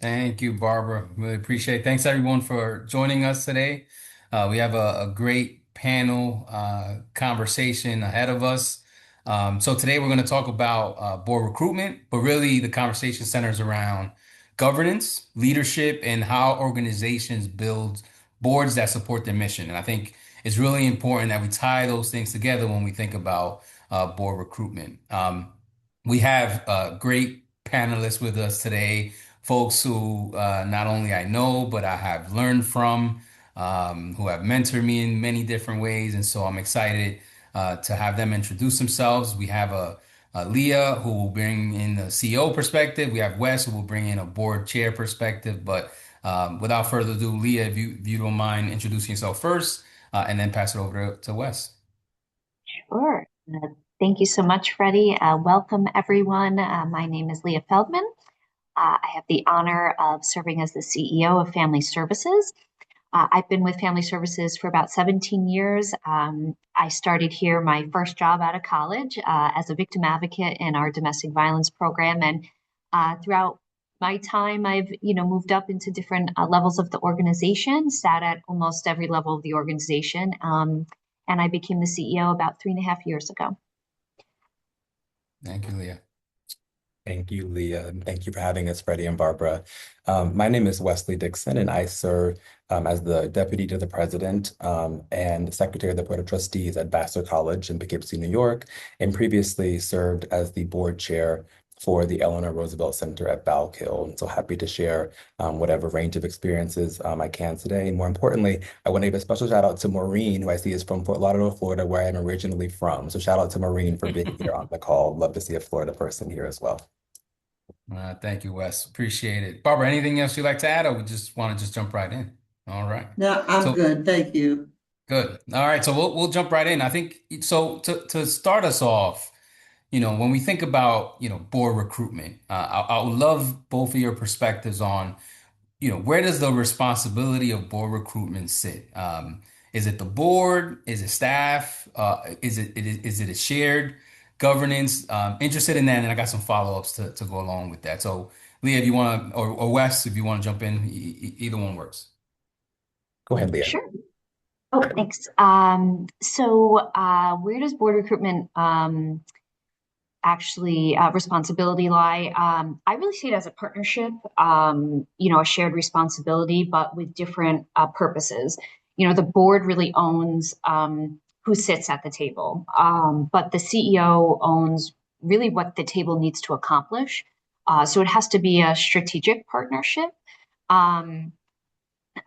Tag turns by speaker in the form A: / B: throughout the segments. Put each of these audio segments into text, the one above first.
A: Thank you, Barbara. Really appreciate it. Thanks everyone for joining us today. We have a great panel conversation ahead of us. So today we're going to talk about board recruitment, but really the conversation centers around governance, leadership, and how organizations build boards that support their mission. And I think it's really important that we tie those things together when we think about board recruitment. We have great panelists with us today, folks who not only I know, but I have learned from, who have mentored me in many different ways. And so I'm excited to have them introduce themselves. We have a Leah who will bring in the CEO perspective. We have Wes who will bring in a board chair perspective. But without further ado, Leah, if you don't mind introducing yourself first, and then pass it over to Wes.
B: Sure. Thank you so much, Freddie. Welcome, everyone. My name is Leah Feldman. I have the honor of serving as the CEO of Family Services. I've been with Family Services for about 17 years. I started here my first job out of college as a victim advocate in our domestic violence program, and throughout my time, I've moved up into different levels of the organization, sat at almost every level of the organization, and I became the CEO about 3.5 years ago.
A: Thank you, Leah.
C: Thank you, Leah, and thank you for having us, Freddie and Barbara. My name is Wesley Dixon, and I serve as the Deputy to the President and Secretary of the Board of Trustees at Vassar College in Poughkeepsie, New York, and previously served as the Board Chair for the Eleanor Roosevelt Center at Bowles Hill. So happy to share whatever range of experiences I can today. And more importantly, I want to give a special shout out to Maureen, who I see is from Fort Lauderdale, Florida, where I am originally from. So shout out to Maureen for being here on the call. Love to see a Florida person here as well.
A: Thank you, Wes. Appreciate it. Barbara, anything else you'd like to add, or we just want to just jump right in? All right.
D: No, I'm
A: So
D: good. Thank you.
A: good. All right. So we'll jump right in. I think so to start us off, when we think about, board recruitment, I would love both of your perspectives on, where does the responsibility of board recruitment sit? Is it the board? Is it staff? Is it a shared governance? Interested in that, and I got some follow-ups to go along with that. So, Leah, if you want to, or Wes, if you want to jump in, either one works.
C: Go ahead, Leah.
B: Sure. Oh, thanks. Where does board recruitment actually responsibility lie? I really see it as a partnership, a shared responsibility, but with different purposes. The board really owns who sits at the table, but the CEO owns really what the table needs to accomplish. So it has to be a strategic partnership.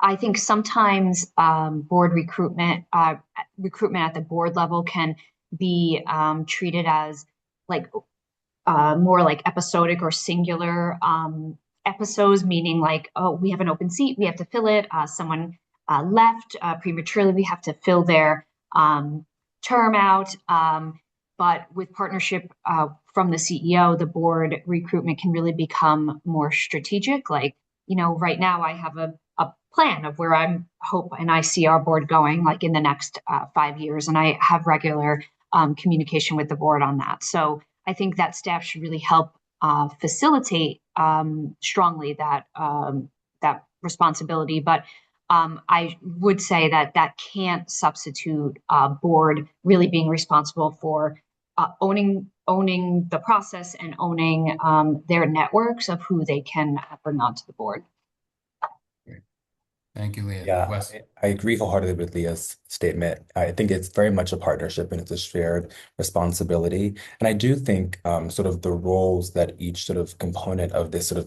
B: I think sometimes board recruitment at the board level can be treated as like more like episodic or singular episodes, meaning like, oh, we have an open seat, we have to fill it. Someone left prematurely, we have to fill their term out. But with partnership from the CEO, the board recruitment can really become more strategic. Like, right now I have a plan of where I'm hope and I see our board going like in the next 5 years. And I have regular communication with the board on that. So I think that staff should really help facilitate strongly that responsibility. But I would say that can't substitute board really being responsible for owning the process and owning their networks of who they can bring onto the board.
A: Thank you, Leah.
C: Yeah,
A: Wes.
C: I agree wholeheartedly with Leah's statement. I think it's very much a partnership and it's a shared responsibility. And I do think sort of the roles that each sort of component of this sort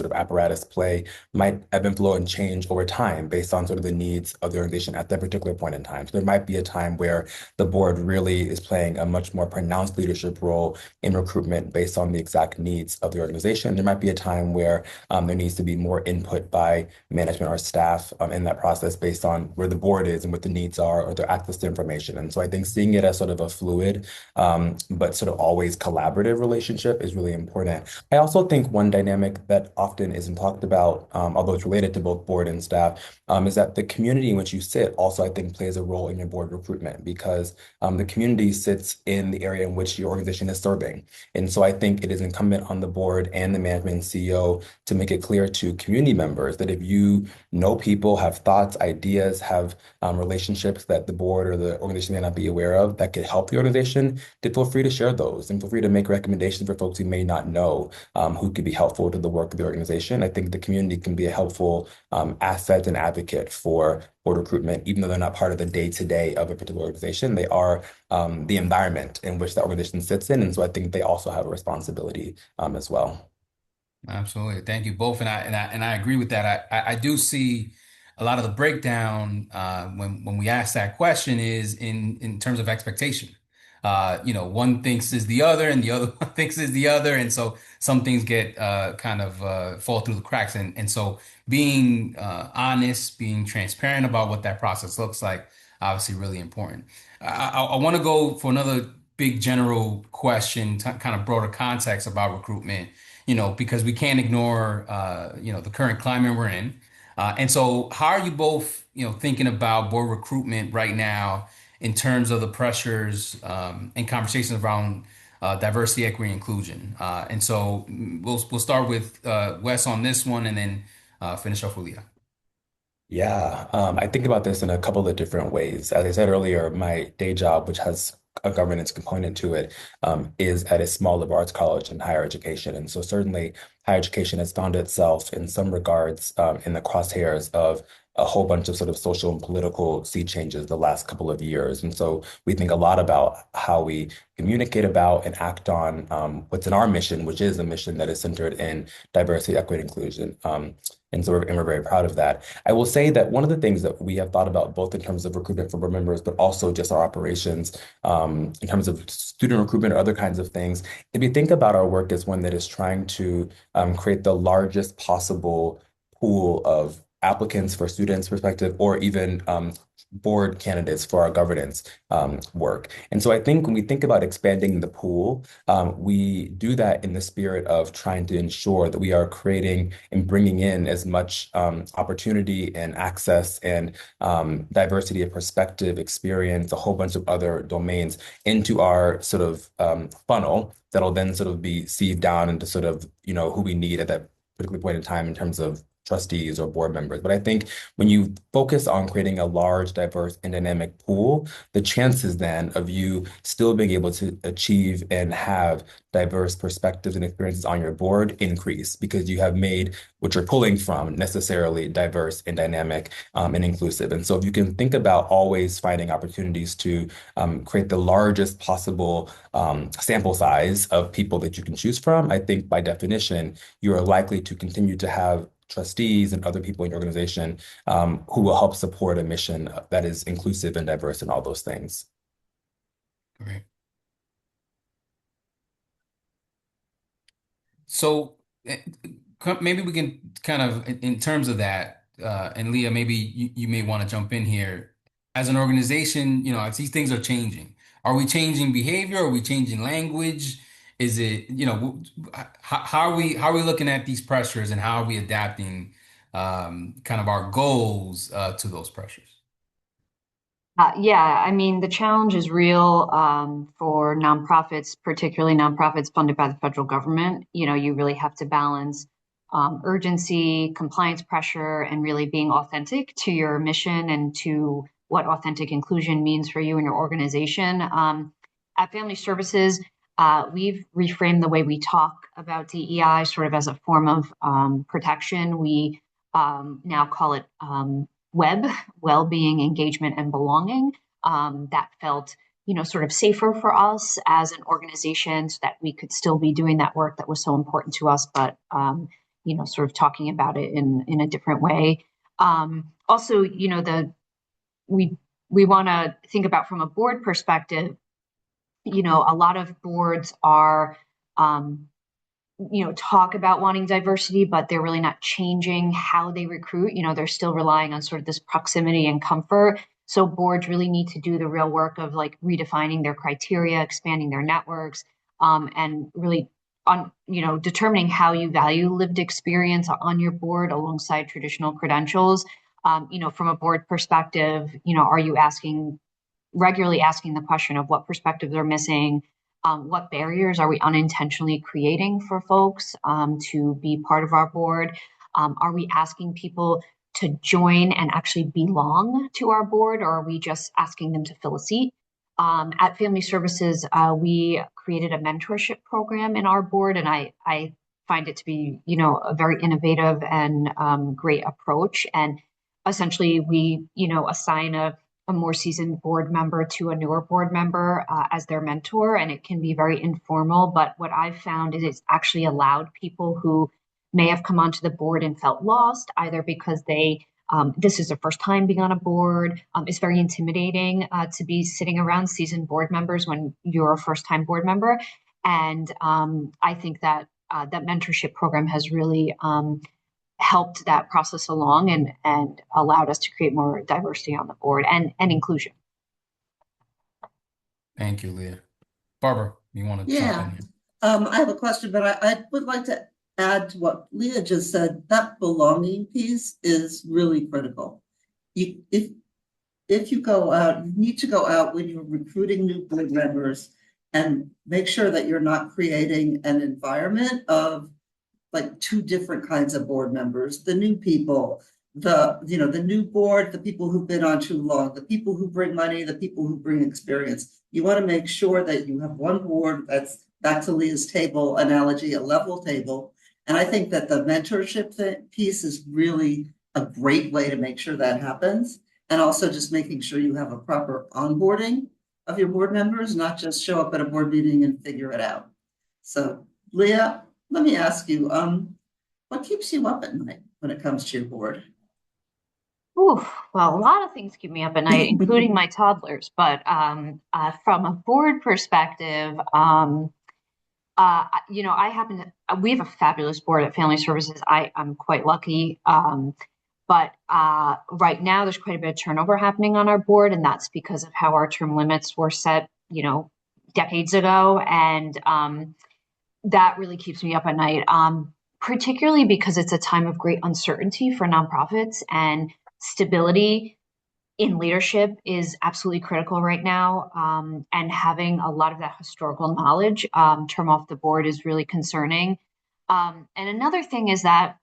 C: of apparatus play might ebb and flow and change over time based on sort of the needs of the organization at that particular point in time. So there might be a time where the board really is playing a much more pronounced leadership role in recruitment based on the exact needs of the organization. There might be a time where there needs to be more input by management or staff staff in that process based on where the board is and what the needs are or their access to information. And so I think seeing it as sort of a fluid, but sort of always collaborative relationship is really important. I also think one dynamic that often isn't talked about, although it's related to both board and staff, is that the community in which you sit also, I think, plays a role in your board recruitment because the community sits in the area in which your organization is serving. And so I think it is incumbent on the board and the management and CEO to make it clear to community members that if you know people, have thoughts, ideas, have relationships that the board or the organization may not be aware of that could help the organization, then feel free to share those and feel free to make recommendations for folks who may not know who could be helpful to the work of the organization. I think the community can be a helpful asset and advocate for board recruitment, even though they're not part of the day-to-day of a particular organization. They are the environment in which the organization sits in. And so I think they also have a responsibility as well.
A: Absolutely. Thank you both. And I agree with that. I do see a lot of the breakdown when we ask that question is in terms of expectation. One thinks is the other and the other one thinks is the other. And so some things get kind of fall through the cracks. And so being honest, being transparent about what that process looks like, obviously really important. I want to go for another big general question, kind of broader context about recruitment, because we can't ignore, the current climate we're in. And so how are you both, thinking about board recruitment right now in terms of the pressures and conversations around diversity, equity, inclusion? And so we'll start with Wes on this one and then finish off with Leah.
C: Yeah, I think about this in a couple of different ways. As I said earlier, my day job, which has a governance component to it, is at a small liberal arts college in higher education. And so certainly higher education has found itself in some regards in the crosshairs of a whole bunch of sort of social and political sea changes the last couple of years. And so we think a lot about how we communicate about and act on what's in our mission, which is a mission that is centered in diversity, equity, inclusion. And we're very proud of that. I will say that one of the things that we have thought about, both in terms of recruitment for board members, but also just our operations, in terms of student recruitment or other kinds of things, if we think about our work as one that is trying to create the largest possible pool of applicants for students' perspective, or even board candidates for our governance work. And so I think when we think about expanding the pool, we do that in the spirit of trying to ensure that we are creating and bringing in as much opportunity and access and diversity of perspective, experience, a whole bunch of other domains into our sort of funnel that'll then sort of be sieved down into sort of, who we need at that particular point in time in terms of trustees or board members. But I think when you focus on creating a large, diverse, and dynamic pool, the chances then of you still being able to achieve and have diverse perspectives and experiences on your board increase because you have made what you're pulling from necessarily diverse and dynamic and inclusive. And so if you can think about always finding opportunities to create the largest possible sample size of people that you can choose from, I think by definition, you are likely to continue to have trustees and other people in your organization who will help support a mission that is inclusive and diverse and all those things.
A: Great. So maybe we can kind of, in terms of that, and Leah, maybe you may want to jump in here. As an organization, as these things are changing, are we changing behavior? Are we changing language? Is it, how are we looking at these pressures and how are we adapting kind of our goals to those pressures?
B: Yeah, I mean, the challenge is real for nonprofits, particularly nonprofits funded by the federal government. You really have to balance urgency, compliance pressure, and really being authentic to your mission and to what authentic inclusion means for you and your organization. At Family Services, we've reframed the way we talk about DEI sort of as a form of protection. We now call it WEB, well-being, engagement, and belonging. That felt, sort of safer for us as an organization so that we could still be doing that work that was so important to us, but, sort of talking about it in a different way. Also, we want to think about from a board perspective, a lot of boards are talk about wanting diversity, but they're really not changing how they recruit. They're still relying on sort of this proximity and comfort. So boards really need to do the real work of like redefining their criteria, expanding their networks, and really on, determining how you value lived experience on your board alongside traditional credentials. From a board perspective, are you regularly asking the question of what perspectives are missing? What barriers are we unintentionally creating for folks to be part of our board? Are we asking people to join and actually belong to our board, or are we just asking them to fill a seat? At Family Services, we created a mentorship program in our board, and I find it to be, a very innovative and great approach. And essentially, we, assign a more seasoned board member to a newer board member as their mentor, and it can be very informal. But what I've found is it's actually allowed people who may have come onto the board and felt lost, either because this is their first time being on a board. It's very intimidating to be sitting around seasoned board members when you're a first-time board member. And I think that that mentorship program has really helped that process along and allowed us to create more diversity on the board and inclusion.
A: Thank you, Leah. Barbara, you want to jump in
D: Yeah.
A: here?
D: I have a question, but I would like to add to what Leah just said. That belonging piece is really critical. If you go out, you need to go out when you're recruiting new board members and make sure that you're not creating an environment of like two different kinds of board members, the new people, the new board, the people who've been on too long, the people who bring money, the people who bring experience. You want to make sure that you have one board that's, back to Leah's table analogy, a level table. And I think that the mentorship piece is really a great way to make sure that happens. And also just making sure you have a proper onboarding of your board members, not just show up at a board meeting and figure it out. So Leah, let me ask you, what keeps you up at night when it comes to your board?
B: Ooh, well, a lot of things keep me up at night, including my toddlers. But from a board perspective, we have a fabulous board at Family Services. I'm quite lucky. But right now there's quite a bit of turnover happening on our board, and that's because of how our term limits were set, decades ago. And that really keeps me up at night, particularly because it's a time of great uncertainty for nonprofits, and stability in leadership is absolutely critical right now. And having a lot of that historical knowledge term off the board is really concerning. And another thing is that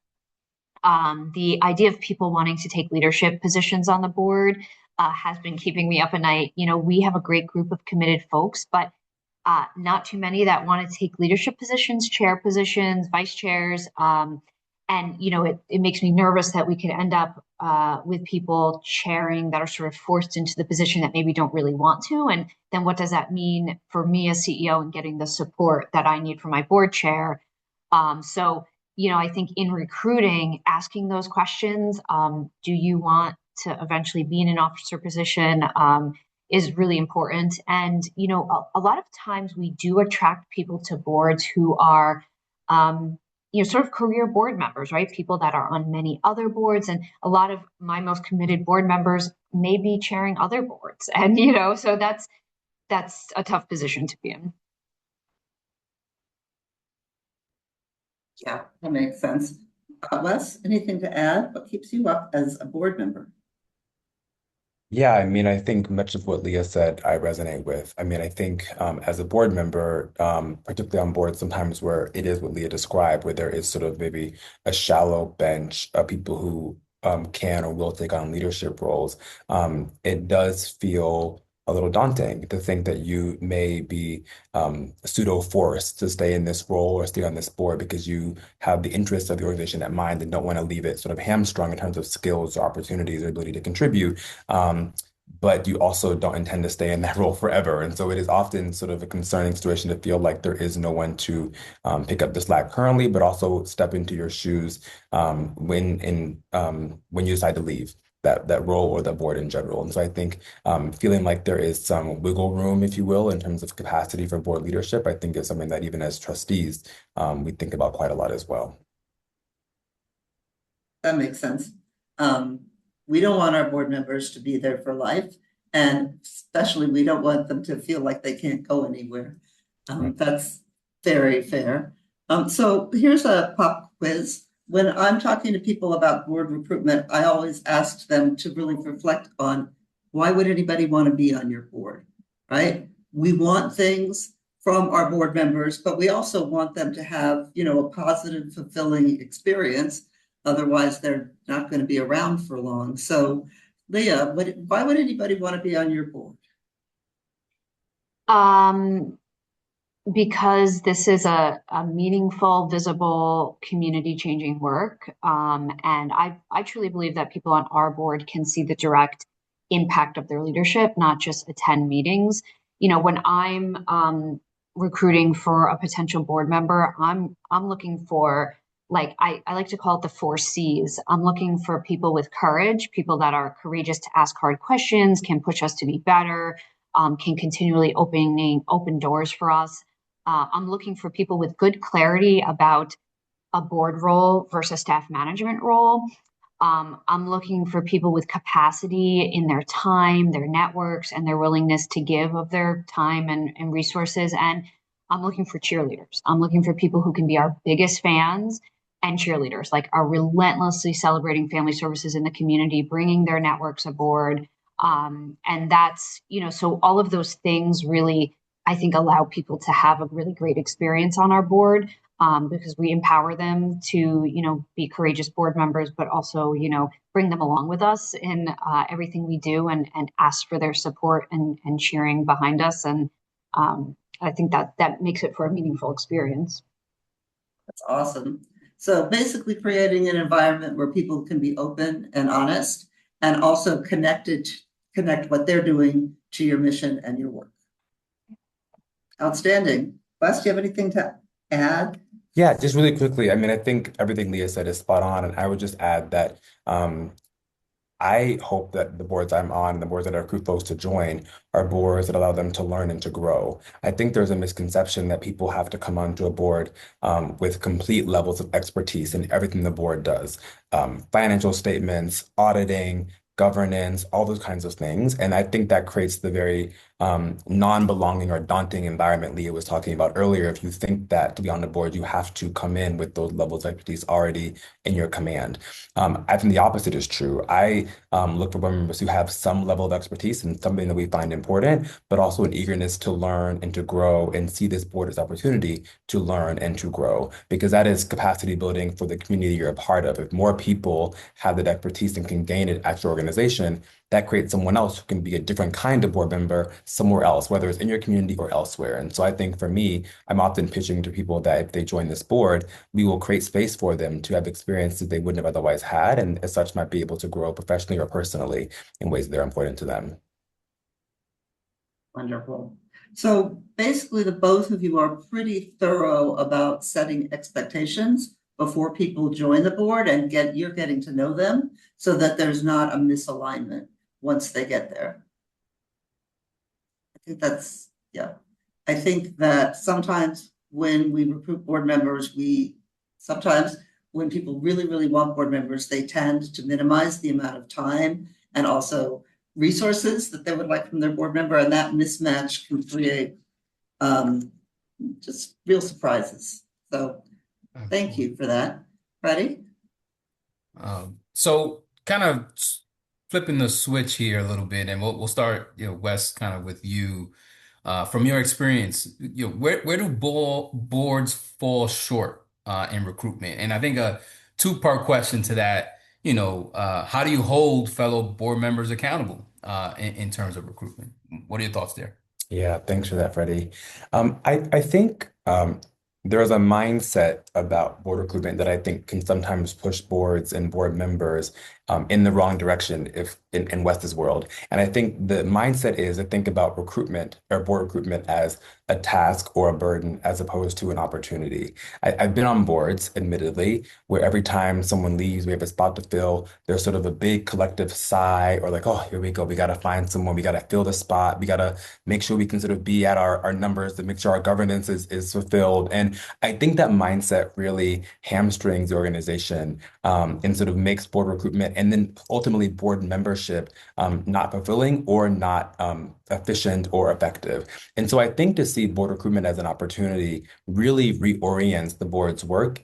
B: the idea of people wanting to take leadership positions on the board has been keeping me up at night. We have a great group of committed folks, but not too many that want to take leadership positions, chair positions, vice chairs. And it makes me nervous that we could end up with people chairing that are sort of forced into the position that maybe don't really want to. And then what does that mean for me as CEO and getting the support that I need from my board chair? So I think in recruiting, asking those questions, do you want to eventually be in an officer position, is really important. And, a lot of times we do attract people to boards who are, sort of career board members, right? People that are on many other boards. And a lot of my most committed board members may be chairing other boards. And, so that's a tough position to be in.
D: Yeah, that makes sense. Wes, anything to add? What keeps you up as a board member?
C: Yeah, I mean, I think much of what Leah said, I resonate with. I mean, I think as a board member, particularly on boards, sometimes where it is what Leah described, where there is sort of maybe a shallow bench of people who can or will take on leadership roles, it does feel a little daunting to think that you may be pseudo forced to stay in this role or stay on this board because you have the interests of the organization at mind and don't want to leave it sort of hamstrung in terms of skills or opportunities or ability to contribute. But you also don't intend to stay in that role forever. And so it is often sort of a concerning situation to feel like there is no one to pick up the slack currently, but also step into your shoes when you decide to leave. that role or the board in general. And so I think feeling like there is some wiggle room, if you will, in terms of capacity for board leadership, I think is something that even as trustees, we think about quite a lot as well.
D: That makes sense. We don't want our board members to be there for life, and especially we don't want them to feel like they can't go anywhere. That's very fair. So here's a pop quiz. When I'm talking to people about board recruitment, I always ask them to really reflect on why would anybody want to be on your board, right? We want things from our board members, but we also want them to have, a positive, fulfilling experience. Otherwise, they're not going to be around for long. So, Leah, why would anybody want to be on your board?
B: Because this is a meaningful, visible, community-changing work. And I truly believe that people on our board can see the direct impact of their leadership, not just attend meetings. When I'm recruiting for a potential board member, I'm looking for, like, I like to call it the 4 Cs. I'm looking for people with courage, people that are courageous to ask hard questions, can push us to be better, can continually open doors for us. I'm looking for people with good clarity about a board role versus staff management role. I'm looking for people with capacity in their time, their networks, and their willingness to give of their time and resources. And I'm looking for cheerleaders. I'm looking for people who can be our biggest fans and cheerleaders, like are relentlessly celebrating family services in the community, bringing their networks aboard. And that's, so all of those things really, I think, allow people to have a really great experience on our board, because we empower them to, be courageous board members, but also, bring them along with us in everything we do, and ask for their support and cheering behind us. And I think that makes it for a meaningful experience.
D: That's awesome. So basically creating an environment where people can be open and honest, and also connect what they're doing to your mission and your work. Outstanding. Wes, do you have anything to add?
C: Yeah, just really quickly. I mean, I think everything Leah said is spot on. And I would just add that I hope that the boards I'm on, the boards that I recruit folks to join, are boards that allow them to learn and to grow. I think there's a misconception that people have to come onto a board with complete levels of expertise in everything the board does. Financial statements, auditing, governance, all those kinds of things. And I think that creates the very non-belonging or daunting environment Leah was talking about earlier. If you think that to be on the board, you have to come in with those levels of expertise already in your command. I think the opposite is true. I look for board members who have some level of expertise in something that we find important, but also an eagerness to learn and to grow and see this board as opportunity to learn and to grow, because that is capacity building for the community you're a part of. If more people have that expertise and can gain it at your organization, that creates someone else who can be a different kind of board member somewhere else, whether it's in your community or elsewhere. And so I think for me, I'm often pitching to people that if they join this board, we will create space for them to have experiences they wouldn't have otherwise had, and as such might be able to grow professionally or personally in ways that are important to them.
D: Wonderful. So basically, the both of you are pretty thorough about setting expectations before people join the board, and you're getting to know them so that there's not a misalignment once they get there. I think that's, yeah. I think that sometimes when we recruit board members, sometimes when people really, really want board members, they tend to minimize the amount of time and also resources that they would like from their board member, and that mismatch can create just real surprises. So thank you for that. Freddy?
A: So kind of flipping the switch here a little bit, and we'll start, Wes, kind of with you. From your experience, where do boards fall short in recruitment? And I think a two-part question to that, how do you hold fellow board members accountable in terms of recruitment? What are your thoughts there?
C: Yeah, thanks for that, Freddie. I think there is a mindset about board recruitment that I think can sometimes push boards and board members in the wrong direction if in Wes's world. And I think the mindset is to think about recruitment or board recruitment as a task or a burden as opposed to an opportunity. I've been on boards, admittedly, where every time someone leaves, we have a spot to fill, there's sort of a big collective sigh or like, oh, here we go. We got to find someone. We got to fill the spot. We got to make sure we can sort of be at our numbers to make sure our governance is fulfilled. And I think that mindset really hamstrings the organization and sort of makes board recruitment and then ultimately board membership not fulfilling or not efficient or effective. And so I think to see board recruitment as an opportunity really reorients the board's work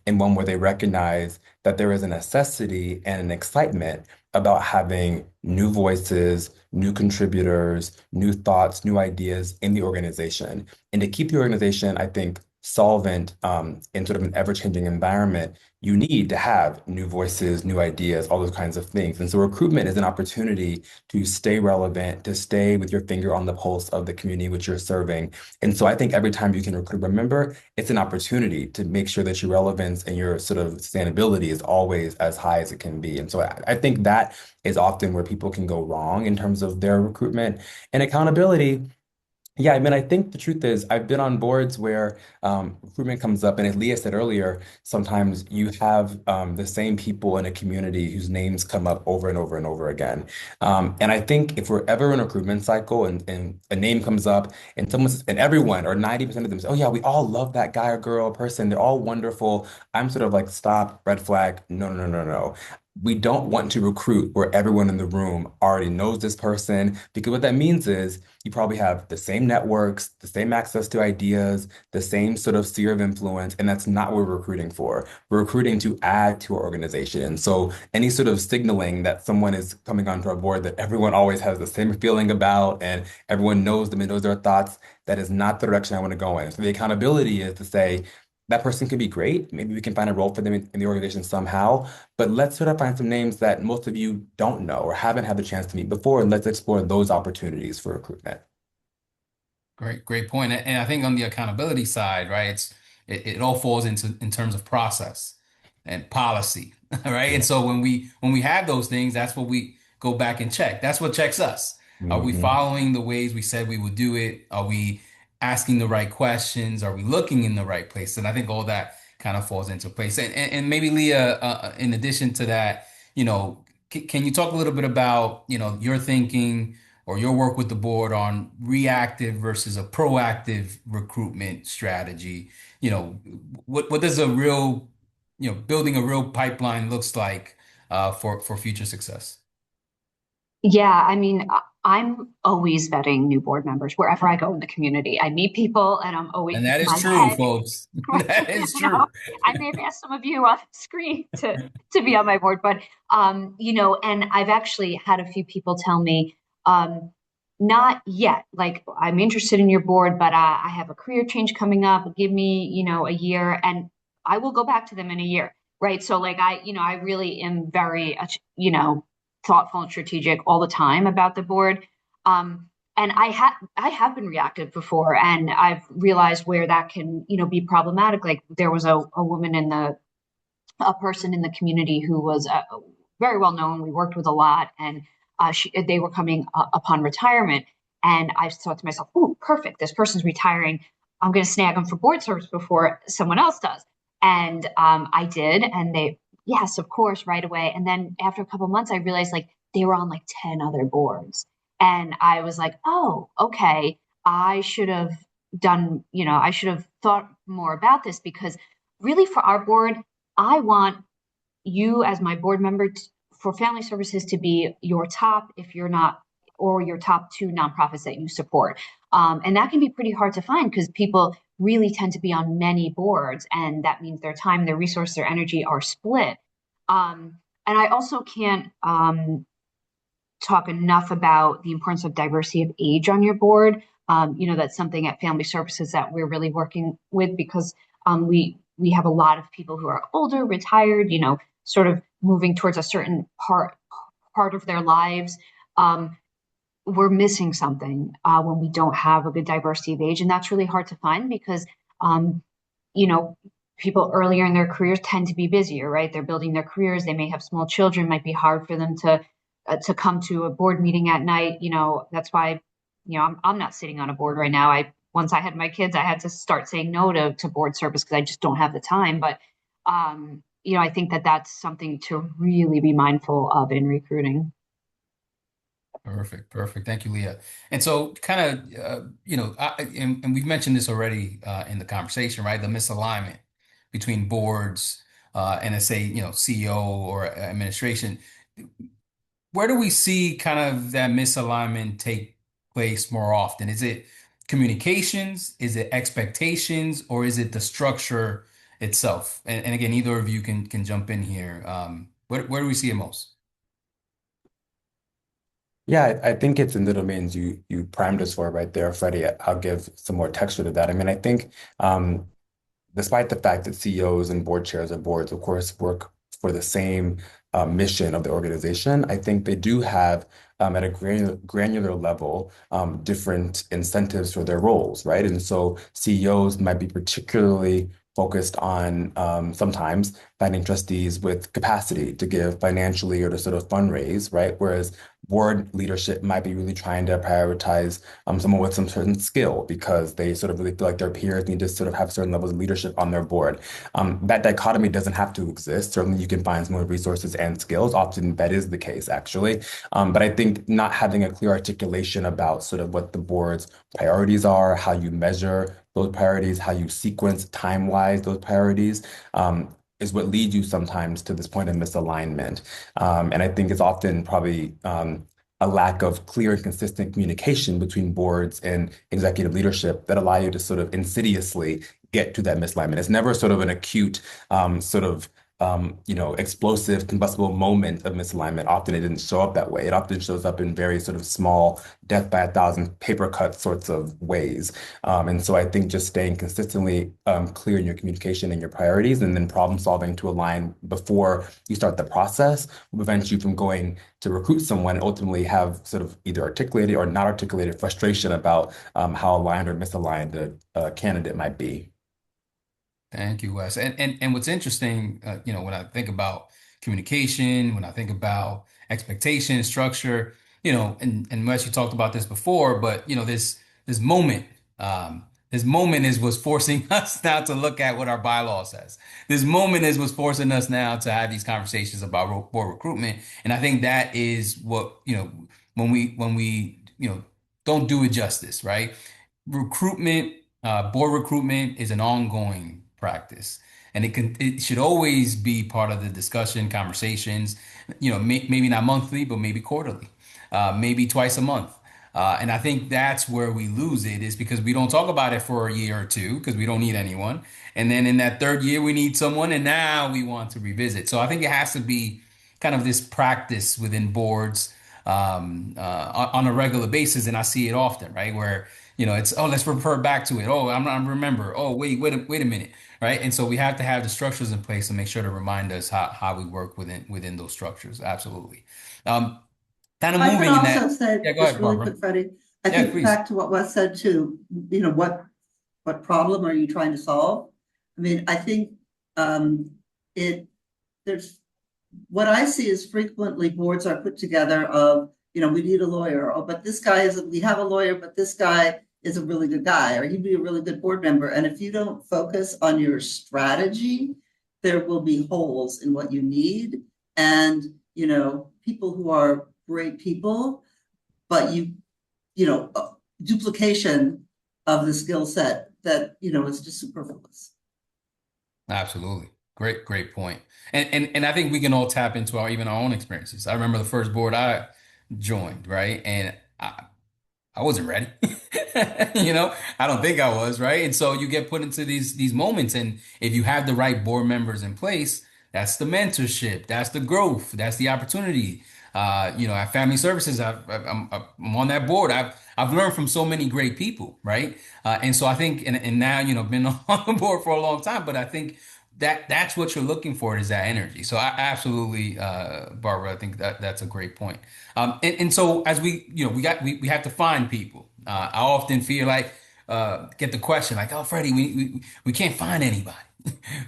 C: in one where they recognize that there is a necessity and an excitement about having new voices, new contributors, new thoughts, new ideas in the organization. And to keep the organization, I think, solvent in sort of an ever-changing environment, you need to have new voices, new ideas, all those kinds of things. And so recruitment is an opportunity to stay relevant, to stay with your finger on the pulse of the community which you're serving. And so I think every time you can recruit a member, it's an opportunity to make sure that your relevance and your sort of sustainability is always as high as it can be. And so I think that is often where people can go wrong in terms of their recruitment and accountability. Yeah, I mean, I think the truth is, I've been on boards where recruitment comes up, and as Leah said earlier, sometimes you have the same people in a community whose names come up over and over and over again. And I think if we're ever in a recruitment cycle and a name comes up, and someone says, and everyone or 90% of them say, oh, yeah, we all love that guy or girl or person, they're all wonderful. I'm sort of like, stop, red flag. No, no, no, no, no. We don't want to recruit where everyone in the room already knows this person, because what that means is you probably have the same networks, the same access to ideas, the same sort of sphere of influence, and that's not what we're recruiting for. We're recruiting to add to our organization. And so any sort of signaling that someone is coming onto our board that everyone always has the same feeling about and everyone knows them and knows their thoughts, that is not the direction I want to go in. So the accountability is to say, that person could be great. Maybe we can find a role for them in the organization somehow. But let's sort of find some names that most of you don't know or haven't had the chance to meet before, and let's explore those opportunities for recruitment.
A: Great point. And I think on the accountability side, right, it all falls into in terms of process and policy, right?
C: Yeah.
A: And so when we have those things, that's what we go back and check. That's what checks us. Are we
C: Hmm.
A: following the ways we said we would do it? Are we asking the right questions? Are we looking in the right place? And I think all that kind of falls into place. And maybe Leah, in addition to that, can you talk a little bit about, your thinking or your work with the board on reactive versus a proactive recruitment strategy? You know, what does a real, building a real pipeline looks like for future success?
B: Yeah, I mean, I'm always vetting new board members wherever I go in the community. I meet people and I'm always
A: And that is
B: my
A: true,
B: head.
A: folks. That
B: I
A: is
B: know.
A: true.
B: I may have asked some of you on the screen to be on my board, but and I've actually had a few people tell me, um, not yet. Like I'm interested in your board, but I have a career change coming up. Give me, a year, and I will go back to them in a year, right? So like I really am very, thoughtful and strategic all the time about the board. And I have been reactive before, and I've realized where that can be problematic. Like there was a woman in the a person in the community who was very well known. We worked with a lot, and they were coming upon retirement, and I thought to myself, "Oh, perfect! This person's retiring. I'm going to snag them for board service before someone else does." And I did, and they yes, of course, right away. And then after a couple of months, I realized like they were on like 10 other boards. And I was like, oh, okay, I should have I should have thought more about this because really for our board, I want you as my board member for family services to be your top, if you're not, or your top two nonprofits that you support. And that can be pretty hard to find because people really tend to be on many boards, and that means their time, their resource, their energy are split. And I also can't talk enough about the importance of diversity of age on your board. That's something at Family Services that we're really working with because we have a lot of people who are older, retired, sort of moving towards a certain part of their lives. We're missing something when we don't have a good diversity of age, and that's really hard to find because um, you know people earlier in their careers tend to be busier, right? They're building their careers. They may have small children. Might be hard for them to come to a board meeting at night. That's why I'm not sitting on a board right now. I once I had my kids, I had to start saying no to board service because I just don't have the time. But I think that that's something to really be mindful of in recruiting.
A: Perfect, perfect. Thank you, Leah. And so, kind of, and we've mentioned this already in the conversation, right? The misalignment between boards and, let's say, CEO or administration. Where do we see kind of that misalignment take place more often? Is it communications? Is it expectations? Or is it the structure itself? And again, either of you can jump in here. Where do we see it most?
C: Yeah, I think it's in the domains you primed us for right there, Freddie. I'll give some more texture to that. I mean, I think despite the fact that CEOs and board chairs of boards, of course, work for the same mission of the organization, I think they do have at a granular level different incentives for their roles, right? And so CEOs might be particularly focused on sometimes finding trustees with capacity to give financially or to sort of fundraise, right? Whereas board leadership might be really trying to prioritize someone with some certain skill because they sort of really feel like their peers need to sort of have certain levels of leadership on their board. That dichotomy doesn't have to exist. Certainly, you can find some more resources and skills. Often that is the case, actually. But I think not having a clear articulation about sort of what the board's priorities are, how you measure those priorities, how you sequence time-wise those priorities, is what leads you sometimes to this point of misalignment. And I think it's often probably a lack of clear and consistent communication between boards and executive leadership that allow you to sort of insidiously get to that misalignment. It's never sort of an acute sort of explosive, combustible moment of misalignment. Often it didn't show up that way. It often shows up in very sort of small, death by a thousand paper cut sorts of ways. And so I think just staying consistently clear in your communication and your priorities and then problem solving to align before you start the process will prevent you from going to recruit someone and ultimately have sort of either articulated or not articulated frustration about how aligned or misaligned a candidate might be.
A: Thank you, Wes. And what's interesting, when I think about communication, when I think about expectation, structure, and Wes, you talked about this before, but this moment, this moment is what's forcing us now to look at what our bylaw says. This moment is what's forcing us now to have these conversations about board recruitment. And I think that is what, when we don't do it justice, right? Recruitment, board recruitment is an ongoing practice, and it should always be part of the discussion, conversations. Maybe not monthly, but maybe quarterly, maybe twice a month. And I think that's where we lose it is because we don't talk about it for a year or two because we don't need anyone. And then in that third year, we need someone, and now we want to revisit. So I think it has to be kind of this practice within boards on a regular basis, and I see it often, right? Where it's let's refer back to it. Oh, I'm not remember. Oh, wait a minute, right? And so we have to have the structures in place to make sure to remind us how we work within those structures. Absolutely. Um, Kind of
D: I can
A: moving in that.
D: also say,
A: Yeah, go
D: just
A: ahead,
D: really
A: Barbara.
D: quick, Freddie, I
A: Yeah,
D: think
A: please.
D: back to what Wes said too, what problem are you trying to solve? I mean, I think it there's what I see is frequently boards are put together of, we need a lawyer. Oh, but we have a lawyer, but this guy is a really good guy, or he'd be a really good board member. And if you don't focus on your strategy, there will be holes in what you need. And, people who are great people, but duplication of the skill set that, is just superfluous.
A: Absolutely. Great point. And I think we can all tap into even our own experiences. I remember the first board I joined, right? And I wasn't ready. I don't think I was, right? And so you get put into these moments, and if you have the right board members in place, that's the mentorship, that's the growth, that's the opportunity. At Family Services, I'm on that board. I've learned from so many great people, right? And so I think, and now been on the board for a long time, but I think that's what you're looking for is that energy. So I absolutely, Barbara, I think that's a great point. And so as we have to find people. I often feel like get the question like, oh, Freddie, we can't find anybody.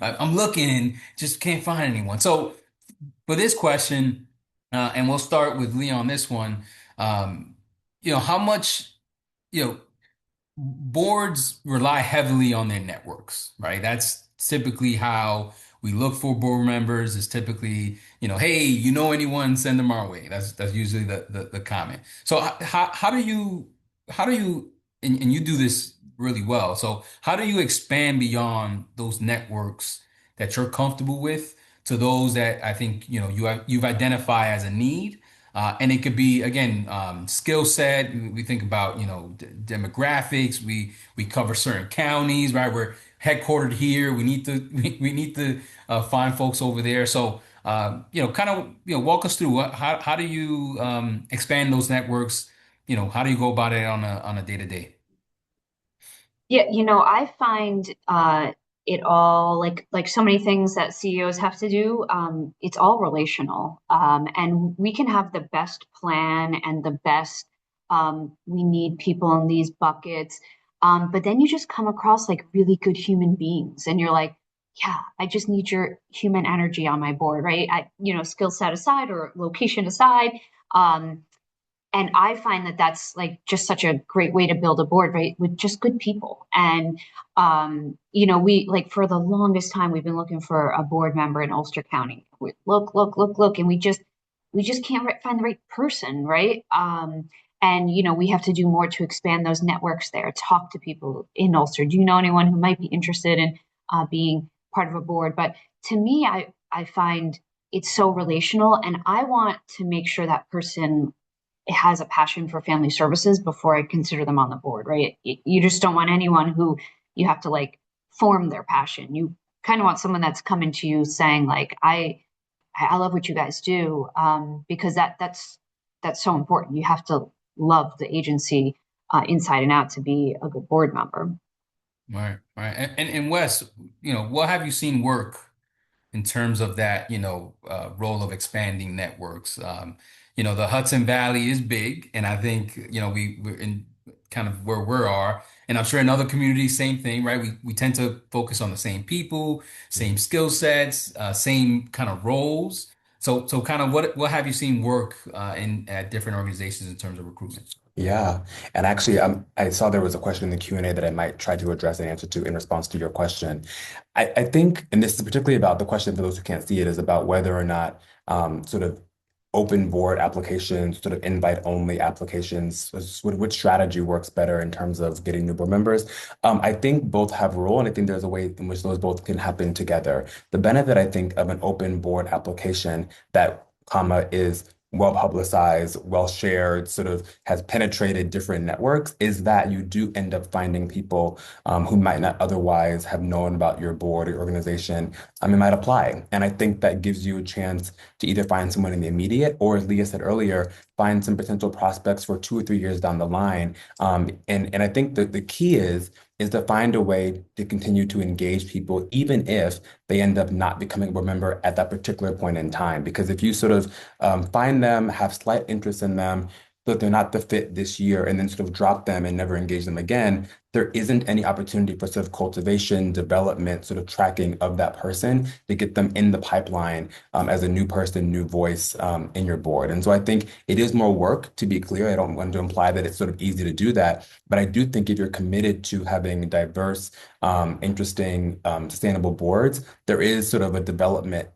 A: I'm looking and just can't find anyone. So for this question, and we'll start with Leah on this one. How much, you know, boards rely heavily on their networks, right? That's typically how we look for board members is typically, hey, you know anyone, send them our way. That's usually the comment. So how do you and you do this really well. So how do you expand beyond those networks that you're comfortable with to those that I think, you've identified as a need? And it could be again skill set. We think about demographics. We cover certain counties, right? We're headquartered here. We need to we need to find folks over there. So kind of walk us through how do you expand those networks? How do you go about it on a day to day?
B: Yeah, I find it all like so many things that CEOs have to do. It's all relational, and we can have the best plan and the best. We need people in these buckets, but then you just come across like really good human beings, and you're like, yeah, I just need your human energy on my board, right? Skill set aside or location aside. Um, and I find that that's like just such a great way to build a board, right? With just good people. And, we like for the longest time, we've been looking for a board member in Ulster County. We look, look, look, look, and we just can't find the right person, right? And, we have to do more to expand those networks there, talk to people in Ulster. Do you know anyone who might be interested in being part of a board? But to me, I find it's so relational, and I want to make sure that person has a passion for family services before I consider them on the board, right? You just don't want anyone who you have to like form their passion. You kind of want someone that's coming to you saying like, I love what you guys do, because that's so important. You have to love the agency inside and out to be a good board member.
A: Right, right. And Wes, what have you seen work in terms of that, role of expanding networks? The Hudson Valley is big, and I think, we're in kind of where we are, and I'm sure in other communities, same thing, right? We tend to focus on the same people, same skill sets, same kind of roles. So kind of what have you seen work in at different organizations in terms of recruitment?
C: Yeah, and actually, I saw there was a question in the Q&A that I might try to address and answer to in response to your question. I think, and this is particularly about the question for those who can't see it, is about whether or not sort of open board applications, sort of invite only applications, which strategy works better in terms of getting new board members. I think both have a role, and I think there's a way in which those both can happen together. The benefit, I think, of an open board application that is well publicized, well shared, sort of has penetrated different networks, is that you do end up finding people who might not otherwise have known about your board or organization, and might apply. And I think that gives you a chance to either find someone in the immediate, or as Leah said earlier, find some potential prospects for 2 or 3 years down the line. And I think that the key is to find a way to continue to engage people, even if they end up not becoming a board member at that particular point in time. Because if you sort of find them, have slight interest in them, but they're not the fit this year, and then sort of drop them and never engage them again, there isn't any opportunity for sort of cultivation, development, sort of tracking of that person to get them in the pipeline as a new person, new voice in your board. And so I think it is more work, to be clear. I don't want to imply that it's sort of easy to do that, but I do think if you're committed to having diverse, interesting, sustainable boards, there is sort of a development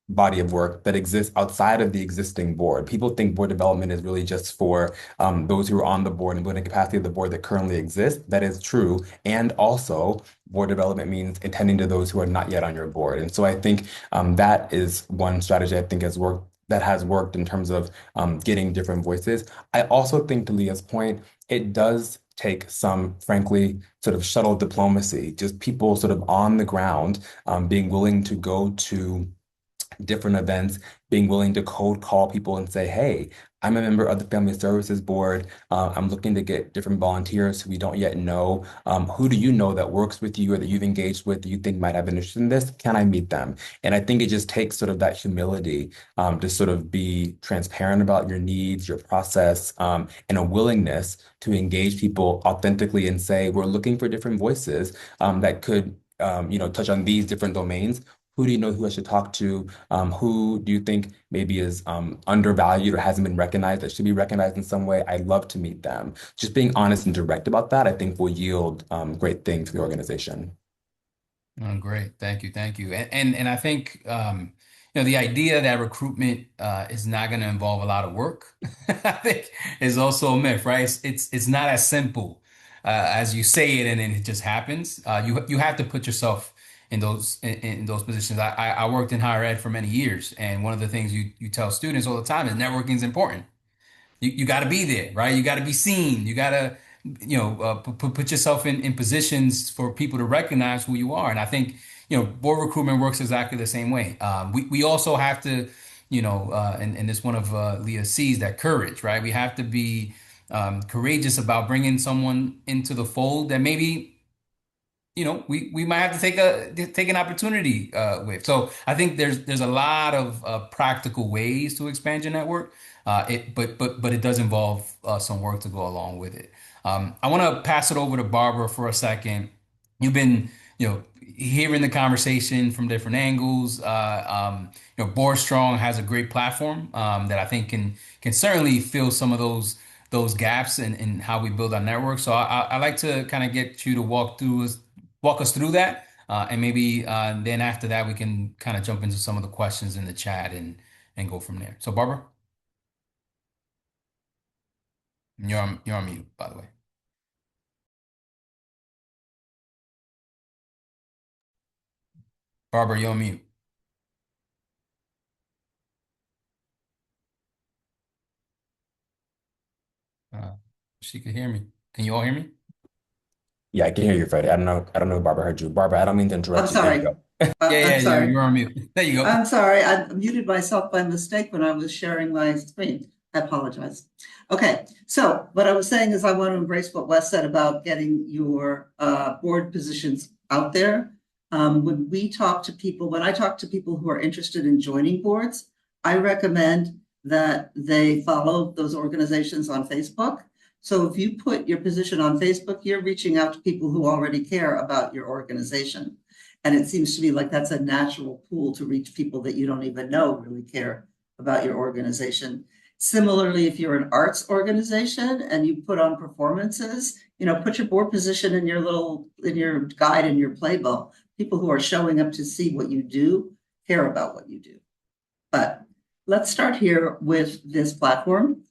C: body of work that exists outside of the existing board. People think board development is really just for those who are on the board and building capacity of the board that currently exists. That is true. And also, board development means attending to those who are not yet on your board. And so I think that is one strategy I think has worked in terms of getting different voices. I also think, to Leah's point, it does take some, frankly, sort of shuttle diplomacy, just people sort of on the ground being willing to go to different events, being willing to cold call people and say, hey, I'm a member of the Family Services Board. I'm looking to get different volunteers who we don't yet know. Who do you know that works with you or that you've engaged with that you think might have an interest in this? Can I meet them? And I think it just takes sort of that humility to sort of be transparent about your needs, your process, and a willingness to engage people authentically and say, we're looking for different voices that could touch on these different domains. Who do you know who I should talk to? Who do you think maybe is undervalued or hasn't been recognized that should be recognized in some way? I'd love to meet them. Just being honest and direct about that, I think will yield great things for the organization.
A: Oh, great. Thank you. Thank you. And I think the idea that recruitment is not going to involve a lot of work, I think is also a myth, right? It's not as simple as you say it and then it just happens. You have to put yourself in those positions. I worked in higher ed for many years, and one of the things you tell students all the time is networking is important. You got to be there, right? You got to be seen. You got to, put yourself in positions for people to recognize who you are. And I think, board recruitment works exactly the same way. We also have to, and this one of Leah's C's, that courage, right? We have to be courageous about bringing someone into the fold that maybe we might have to take an opportunity with. So I think there's a lot of practical ways to expand your network. But it does involve some work to go along with it. I want to pass it over to Barbara for a second. You've been, hearing the conversation from different angles. BoardStrong has a great platform that I think can certainly fill some of those gaps in how we build our network. So I like to kind of get you to walk us through that, and maybe then after that we can kind of jump into some of the questions in the chat and go from there. So Barbara. You're on mute, by the way. Barbara, you're on mute. Uh, she could hear me. Can you all hear me?
C: Yeah, I can hear you, Freddie. I don't know if Barbara heard you. Barbara, I don't mean to
D: I'm
C: interrupt you. There you
D: sorry.
C: go.
A: Yeah,
D: I'm sorry.
A: you're on mute. There you go.
D: I'm sorry. I muted myself by mistake when I was sharing my screen. I apologize. Okay, so what I was saying is I want to embrace what Wes said about getting your board positions out there. When I talk to people who are interested in joining boards, I recommend that they follow those organizations on Facebook. So if you put your position on Facebook, you're reaching out to people who already care about your organization. And it seems to me like that's a natural pool to reach people that you don't even know really care about your organization. Similarly, if you're an arts organization and you put on performances, put your board position in your guide, in your playbook. People who are showing up to see what you do care about what you do. But let's start here with this platform.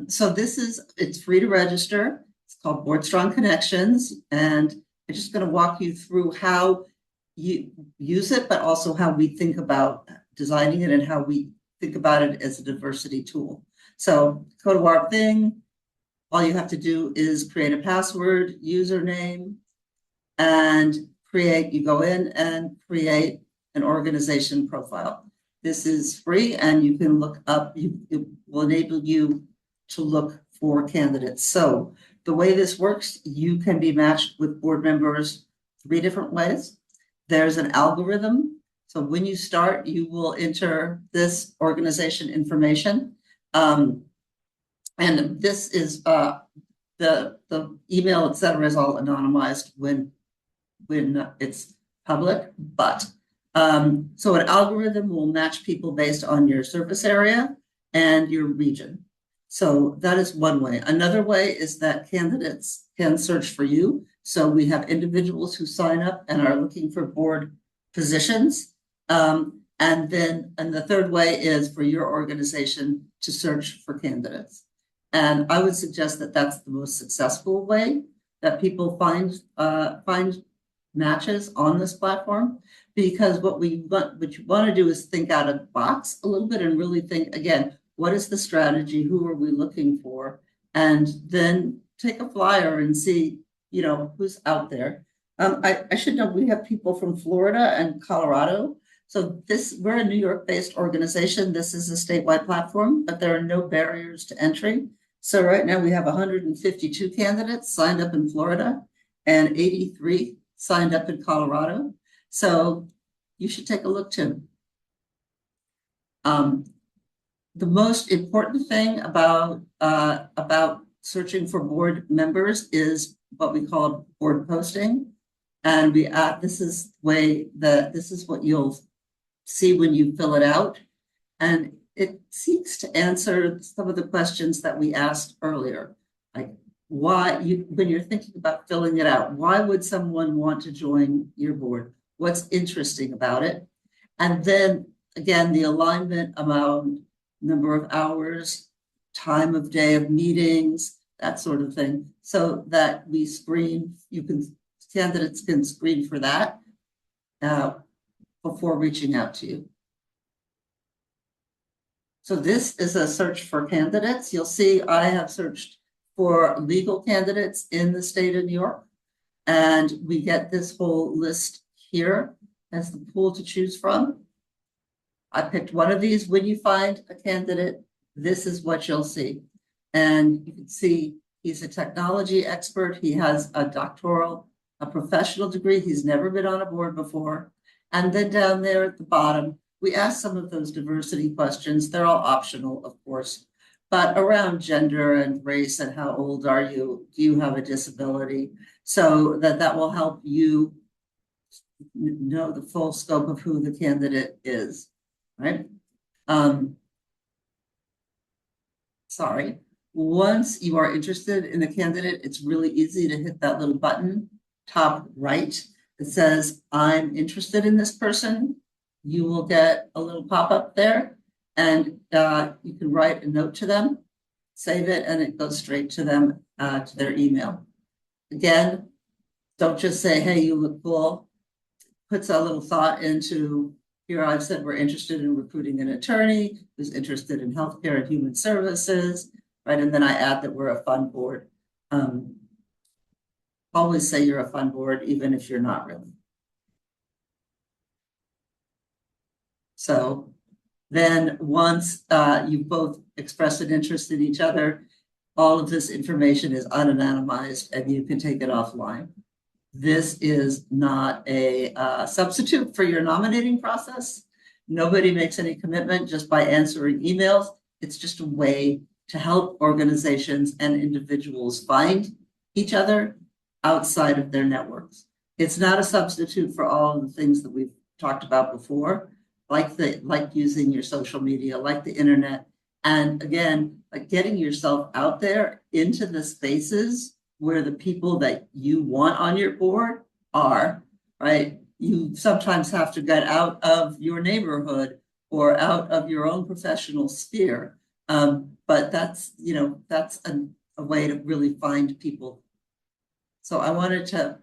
D: So it's free to register. It's called BoardStrong Connections. And I'm just going to walk you through how you use it, but also how we think about designing it and how we think about it as a diversity tool. So go to our thing. All you have to do is create a password, username, and you go in and create an organization profile. This is free and you can look up, it will enable you to look for candidates. So the way this works, you can be matched with board members 3 different ways. There's an algorithm. So when you start, you will enter this organization information. And this is the email, et cetera, is all anonymized when it's public. But so an algorithm will match people based on your service area and your region. So that is one way. Another way is that candidates can search for you. So we have individuals who sign up and are looking for board positions. And the third way is for your organization to search for candidates. And I would suggest that that's the most successful way that people find matches on this platform, because what you want to do is think out of the box a little bit and really think, again, what is the strategy? Who are we looking for? And then take a flyer and see, who's out there. I should know we have people from Florida and Colorado. So we're a New York-based organization. This is a statewide platform, but there are no barriers to entry. So right now we have 152 candidates signed up in Florida and 83 signed up in Colorado. So you should take a look too. The most important thing about searching for board members is what we call board posting. And this is what you'll see when you fill it out. And it seeks to answer some of the questions that we asked earlier. Like when you're thinking about filling it out, why would someone want to join your board? What's interesting about it? And then again, the alignment among number of hours, time of day of meetings, that sort of thing, so that we screen, candidates can screen for that before reaching out to you. So this is a search for candidates. You'll see I have searched for legal candidates in the state of New York, and we get this whole list here as the pool to choose from. I picked one of these. When you find a candidate, this is what you'll see. And you can see he's a technology expert. He has a professional degree. He's never been on a board before. And then down there at the bottom, we asked some of those diversity questions. They're all optional, of course, but around gender and race and how old are you? Do you have a disability? So that will help you know the full scope of who the candidate is, right? Sorry. Once you are interested in a candidate, it's really easy to hit that little button, top right. It says, I'm interested in this person. You will get a little pop-up there, and you can write a note to them, save it, and it goes straight to them, to their email. Again, don't just say, hey, you look cool. Puts a little thought into, here I've said we're interested in recruiting an attorney who's interested in healthcare and human services, right? And then I add that we're a fun board. Always say you're a fun board, even if you're not really. So then once you both express an interest in each other, all of this information is unanonymized and you can take it offline. This is not a substitute for your nominating process. Nobody makes any commitment just by answering emails. It's just a way to help organizations and individuals find each other outside of their networks. It's not a substitute for all of the things that we've talked about before, like using your social media, like the internet. And again, like getting yourself out there into the spaces where the people that you want on your board are, right? You sometimes have to get out of your neighborhood or out of your own professional sphere. But that's a way to really find people. So I wanted to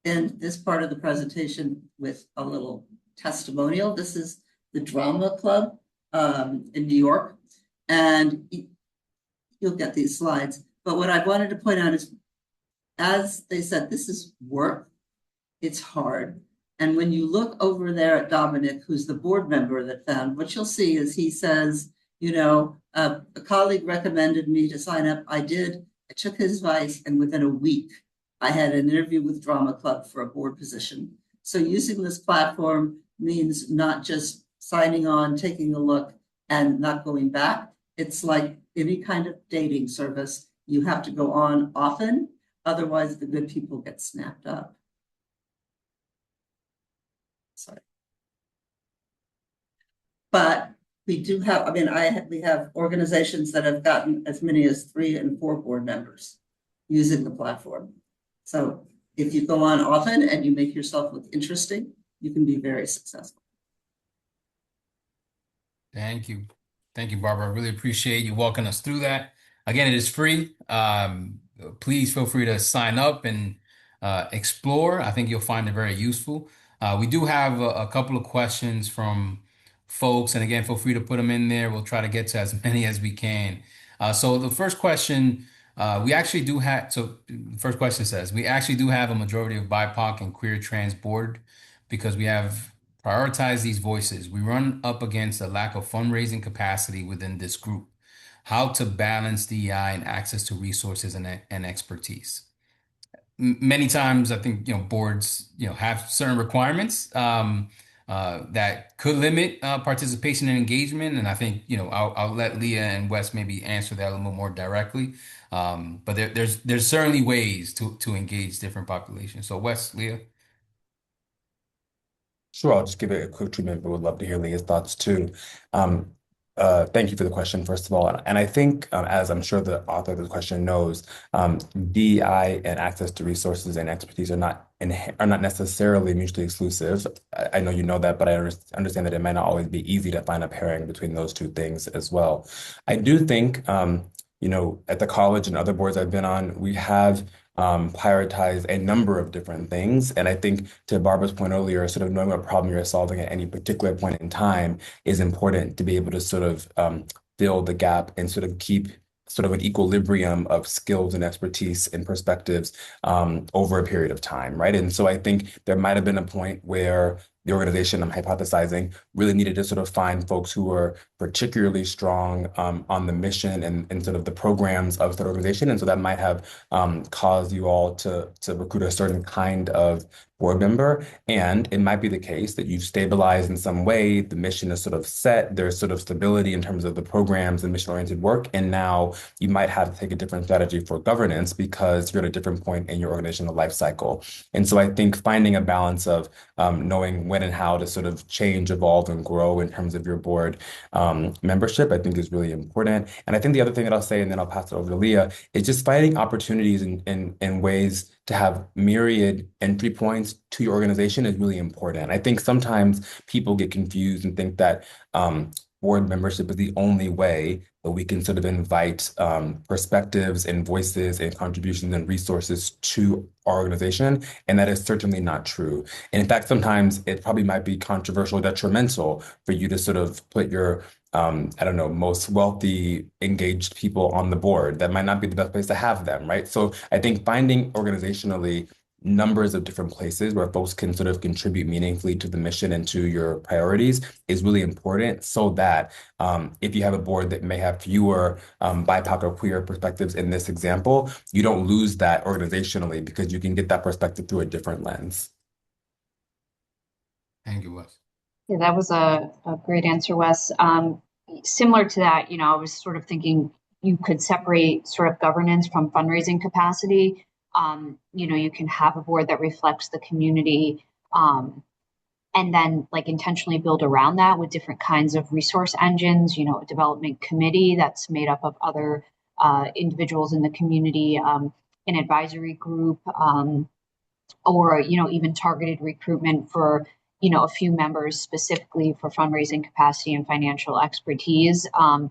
D: end this part of the presentation with a little testimonial. This is the drama club in New York, and you'll get these slides. But what I wanted to point out is, as they said, this is work. It's hard. And when you look over there at Dominic, who's the board member that found, what you'll see is he says, a colleague recommended me to sign up. I did. I took his advice, and within a week, I had an interview with Drama Club for a board position. So using this platform means not just signing on, taking a look, and not going back. It's like any kind of dating service. You have to go on often, otherwise the good people get snapped up. Sorry. But we do have, we have organizations that have gotten as many as 3 and 4 board members using the platform. So if you go on often and you make yourself look interesting, you can be very successful.
A: Thank you. Thank you, Barbara. I really appreciate you walking us through that. Again, it is free. Please feel free to sign up and explore. I think you'll find it very useful. We do have a couple of questions from folks, and again, feel free to put them in there. We'll try to get to as many as we can. So the first question, we actually do have, so the first question says, we actually do have a majority of BIPOC and queer trans board because we have prioritized these voices. We run up against a lack of fundraising capacity within this group. How to balance DEI and access to resources and expertise. Many times, I think boards have certain requirements that could limit participation and engagement, and I think I'll let Leah and Wes maybe answer that a little more directly. But there's certainly ways to engage different populations. So Wes, Leah.
C: Sure, I'll just give it a quick treatment, but would love to hear Leah's thoughts too. Um, Thank you for the question, first of all. And I think, as I'm sure the author of the question knows, DEI and access to resources and expertise are not necessarily mutually exclusive. I know you know that, but I understand that it might not always be easy to find a pairing between those two things as well. I do think, at the college and other boards I've been on, we have prioritize a number of different things. And I think to Barbara's point earlier, sort of knowing what problem you're solving at any particular point in time is important to be able to sort of fill the gap and sort of keep sort of an equilibrium of skills and expertise and perspectives over a period of time, right? And so I think there might have been a point where the organization, I'm hypothesizing, really needed to sort of find folks who were particularly strong on the mission and sort of the programs of that organization. And so that might have caused you all to recruit a certain kind of board member. And it might be the case that you've stabilized in some way, the mission is sort of set, there's sort of stability in terms of the programs and mission-oriented work. And now you might have to take a different strategy for governance because you're at a different point in your organizational life cycle. And so I think finding a balance of knowing when and how to sort of change, evolve, and grow in terms of your board membership, I think is really important. And I think the other thing that I'll say, and then I'll pass it over to Leah, is just finding opportunities in ways to have myriad entry points to your organization is really important. I think sometimes people get confused and think that board membership is the only way that we can sort of invite perspectives and voices and contributions and resources to our organization. And that is certainly not true. And in fact, sometimes it probably might be controversial, detrimental for you to sort of put your I don't know, most wealthy, engaged people on the board. That might not be the best place to have them, right? So I think finding organizationally numbers of different places where folks can sort of contribute meaningfully to the mission and to your priorities is really important so that if you have a board that may have fewer BIPOC or queer perspectives in this example, you don't lose that organizationally because you can get that perspective through a different lens.
A: Thank you, Wes.
B: Yeah, that was a great answer, Wes. Similar to that, I was sort of thinking you could separate sort of governance from fundraising capacity. You can have a board that reflects the community, and then like intentionally build around that with different kinds of resource engines, a development committee that's made up of other individuals in the community, an advisory group, or even targeted recruitment for a few members specifically for fundraising capacity and financial expertise. On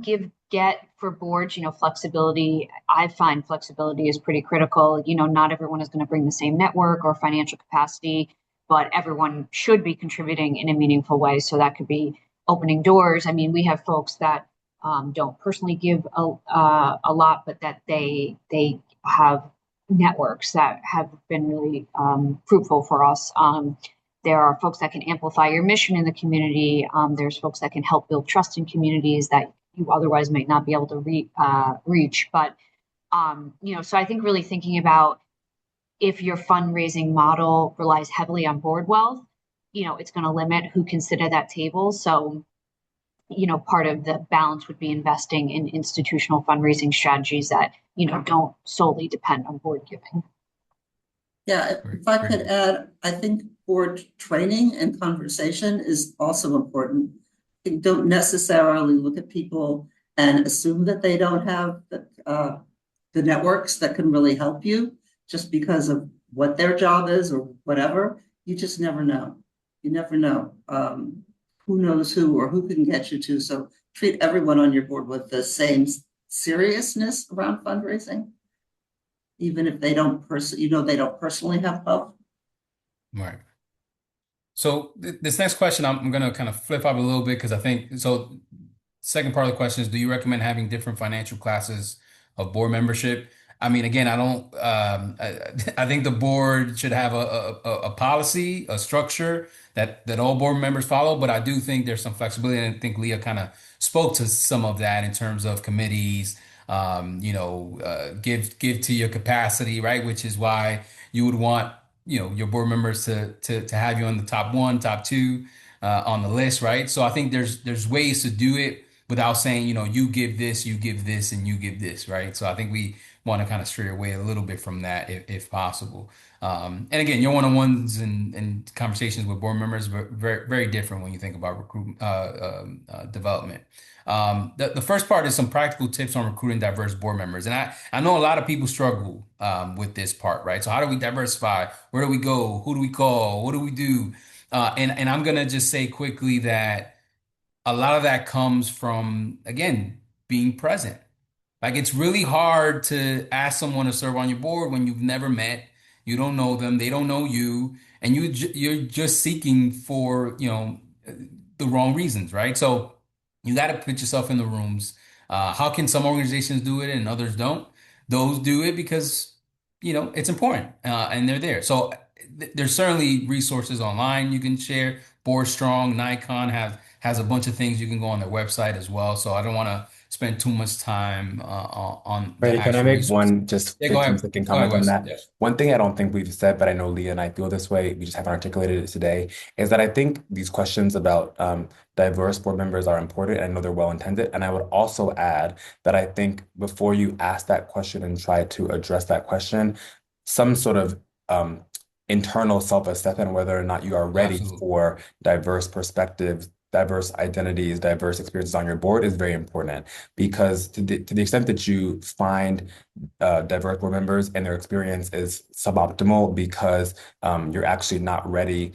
B: give get for boards, flexibility, I find flexibility is pretty critical. Not everyone is going to bring the same network or financial capacity, but everyone should be contributing in a meaningful way. So that could be opening doors. I mean, we have folks that don't personally give a lot, but that they have networks that have been really fruitful for us. There are folks that can amplify your mission in the community. There's folks that can help build trust in communities that you otherwise might not be able to reach. But, so I think really thinking about if your fundraising model relies heavily on board wealth, it's going to limit who can sit at that table. So, part of the balance would be investing in institutional fundraising strategies that, don't solely depend on board giving.
D: Yeah, if I could add, I think board training and conversation is also important. You don't necessarily look at people and assume that they don't have the networks that can really help you just because of what their job is or whatever. You just never know. You never know who knows who or who can get you to. So treat everyone on your board with the same seriousness around fundraising, even if they don't they don't personally have help.
A: Right. So this next question, I'm going to kind of flip up a little bit because I think so. Second part of the question is, do you recommend having different financial classes of board membership? I mean, again, I don't. I think the board should have a policy, a structure that all board members follow. But I do think there's some flexibility, and I think Leah kind of spoke to some of that in terms of committees. Give to your capacity, right? Which is why you would want your board members to have you on the top one, top two on the list, right? So I think there's ways to do it without saying, you give this, and you give this, right? So I think we want to kind of stray away a little bit from that if possible. And again, your one-on-ones and conversations with board members are very, very different when you think about recruitment development. The first part is some practical tips on recruiting diverse board members. And I know a lot of people struggle with this part, right? So how do we diversify? Where do we go? Who do we call? What do we do? And I'm gonna just say quickly that a lot of that comes from, again, being present. Like it's really hard to ask someone to serve on your board when you've never met, you don't know them, they don't know you, and you're just seeking for, the wrong reasons, right? So you got to put yourself in the rooms. How can some organizations do it and others don't? Those do it because, it's important, and they're there. So there's certainly resources online you can share. BoardStrong, Nikon has a bunch of things you can go on their website as well. So I don't want to spend too much time on the
C: Freddie, can I
A: actual
C: make
A: resources.
C: one just
A: Yeah, go
C: 15
A: ahead.
C: second
A: Go ahead,
C: comment on
A: Wes.
C: that?
A: Yes.
C: One thing I don't think we've said, but I know Leah and I feel this way, we just haven't articulated it today, is that I think these questions about diverse board members are important. And I know they're well intended. And I would also add that I think before you ask that question and try to address that question, some sort of internal self-assessment whether or not you are ready
A: Absolutely.
C: for diverse perspectives, diverse identities, diverse experiences on your board is very important because to the extent that you find diverse board members and their experience is suboptimal because you're actually not ready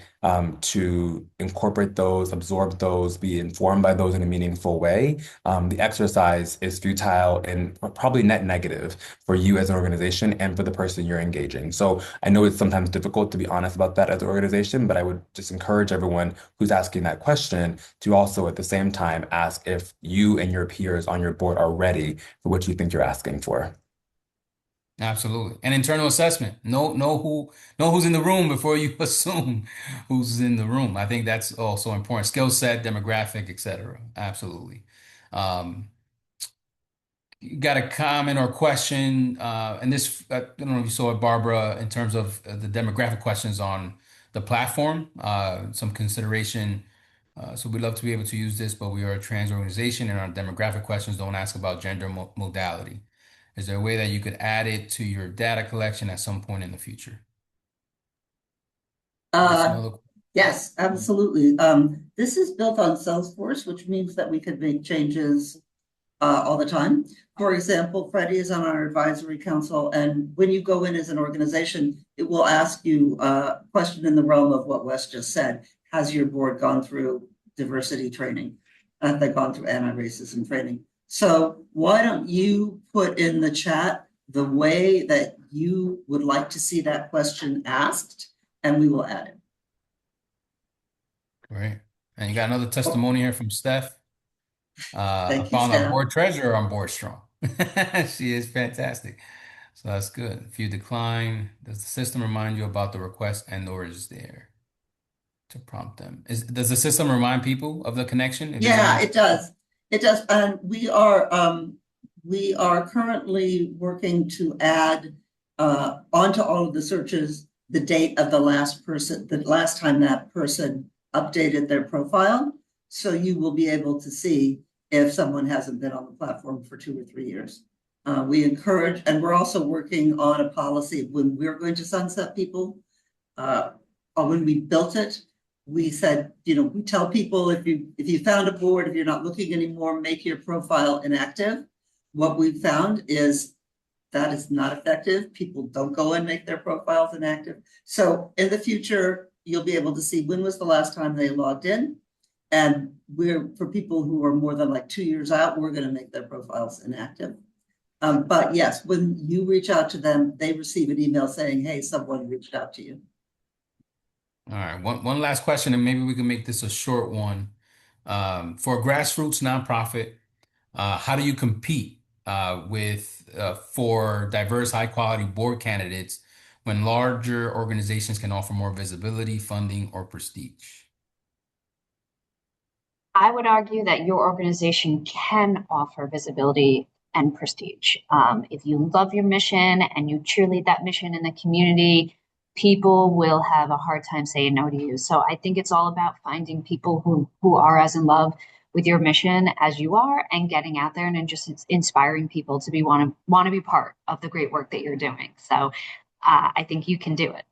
C: to incorporate those, absorb those, be informed by those in a meaningful way, the exercise is futile and probably net negative for you as an organization and for the person you're engaging. So I know it's sometimes difficult to be honest about that as an organization, but I would just encourage everyone who's asking that question to also at the same time ask if you and your peers on your board are ready for what you think you're asking for.
A: Absolutely. And internal assessment. Know who's in the room before you assume who's in the room. I think that's also important. Skill set, demographic, etc. Absolutely. Um, you got a comment or question, and this, I don't know if you saw it, Barbara, in terms of the demographic questions on the platform, some consideration. So we'd love to be able to use this, but we are a trans organization and our demographic questions don't ask about gender modality. Is there a way that you could add it to your data collection at some point in the future? That's
D: Uh,
A: another.
D: yes, absolutely. This is built on Salesforce, which means that we could make changes all the time. For example, Freddy is on our advisory council, and when you go in as an organization, it will ask you a question in the realm of what Wes just said. Has your board gone through diversity training? Have they gone through anti-racism training? So why don't you put in the chat the way that you would like to see that question asked, and we will add it.
A: Great. And you got another testimony here from Steph. I
D: Thank you,
A: found our
D: Steph.
A: board treasurer on BoardStrong. She is fantastic. So that's good. If you decline, does the system remind you about the request and or is there to prompt them? Does the system remind people of the connection? It doesn't
D: Yeah,
A: mention.
D: it does. It does. And we are currently working to add onto all of the searches the date of the last time that person updated their profile. So you will be able to see if someone hasn't been on the platform for 2 or 3 years. We encourage, and we're also working on a policy when we're going to sunset people. Or when we built it, we said, we tell people if you found a board, if you're not looking anymore, make your profile inactive. What we've found is that is not effective. People don't go and make their profiles inactive. So in the future, you'll be able to see when was the last time they logged in. And for people who are more than like 2 years out, we're going to make their profiles inactive. But yes, when you reach out to them, they receive an email saying, hey, someone reached out to you.
A: All right. One last question, and maybe we can make this a short one. For a grassroots nonprofit, how do you compete for diverse, high quality board candidates when larger organizations can offer more visibility, funding, or prestige?
B: I would argue that your organization can offer visibility and prestige. If you love your mission and you cheerlead that mission in the community, people will have a hard time saying no to you. So I think it's all about finding people who are as in love with your mission as you are and getting out there and just inspiring people to want to be part of the great work that you're doing. So I think you can do it.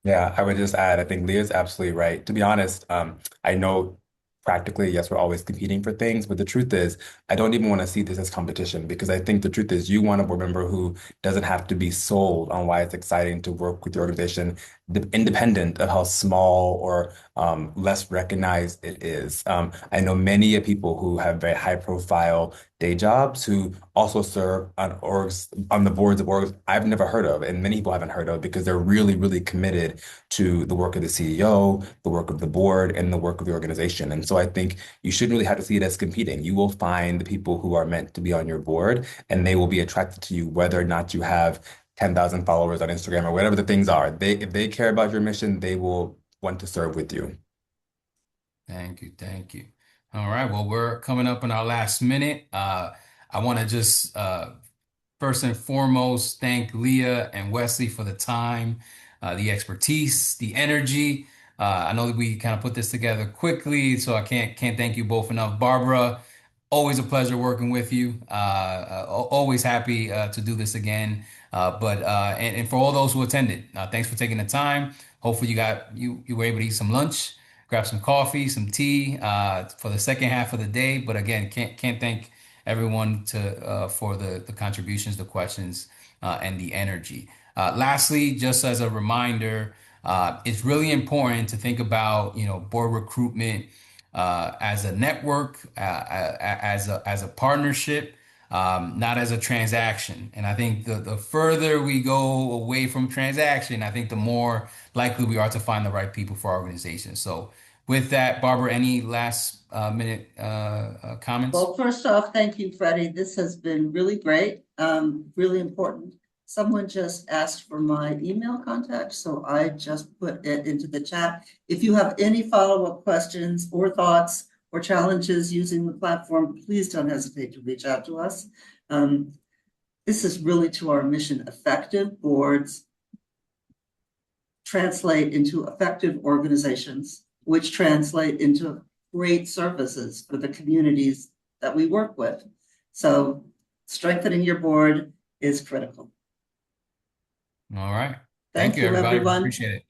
C: Yeah, I would just add, I think Leah's absolutely right. To be honest, I know practically, yes, we're always competing for things, but the truth is, I don't even want to see this as competition because I think the truth is you want a board member who doesn't have to be sold on why it's exciting to work with your organization, independent of how small or less recognized it is. I know many of people who have very high profile day jobs who also serve on orgs on the boards of orgs I've never heard of, and many people haven't heard of because they're really, really committed to the work of the CEO, the work of the board, and the work of the organization. And so I think you shouldn't really have to see it as competing. You will find the people who are meant to be on your board, and they will be attracted to you whether or not you have 10,000 followers on Instagram or whatever the things are. If they care about your mission, they will want to serve with you.
A: Thank you. Thank you. All right. Well, we're coming up in our last minute. I want to just first and foremost thank Leah and Wesley for the time, the expertise, the energy. I know that we kind of put this together quickly, so I can't thank you both enough. Barbara, always a pleasure working with you. Always happy to do this again. And for all those who attended, thanks for taking the time. Hopefully you were able to eat some lunch, grab some coffee, some tea for the second half of the day. But again, can't thank everyone for the contributions, the questions, and the energy. Lastly, just as a reminder, it's really important to think about board recruitment as a network, as a partnership, not as a transaction. And I think the further we go away from transaction, I think the more likely we are to find the right people for our organization. So with that, Barbara, any last minute comments?
D: Well, first off, thank you, Freddie. This has been really great, really important. Someone just asked for my email contact, so I just put it into the chat. If you have any follow-up questions or thoughts or challenges using the platform, please don't hesitate to reach out to us. This is really to our mission. Effective boards translate into effective organizations, which translate into great services for the communities that we work with. So strengthening your board is critical.
A: All right.
D: Thank
A: Thank you,
D: you,
A: everybody.
D: everyone.
A: Appreciate it.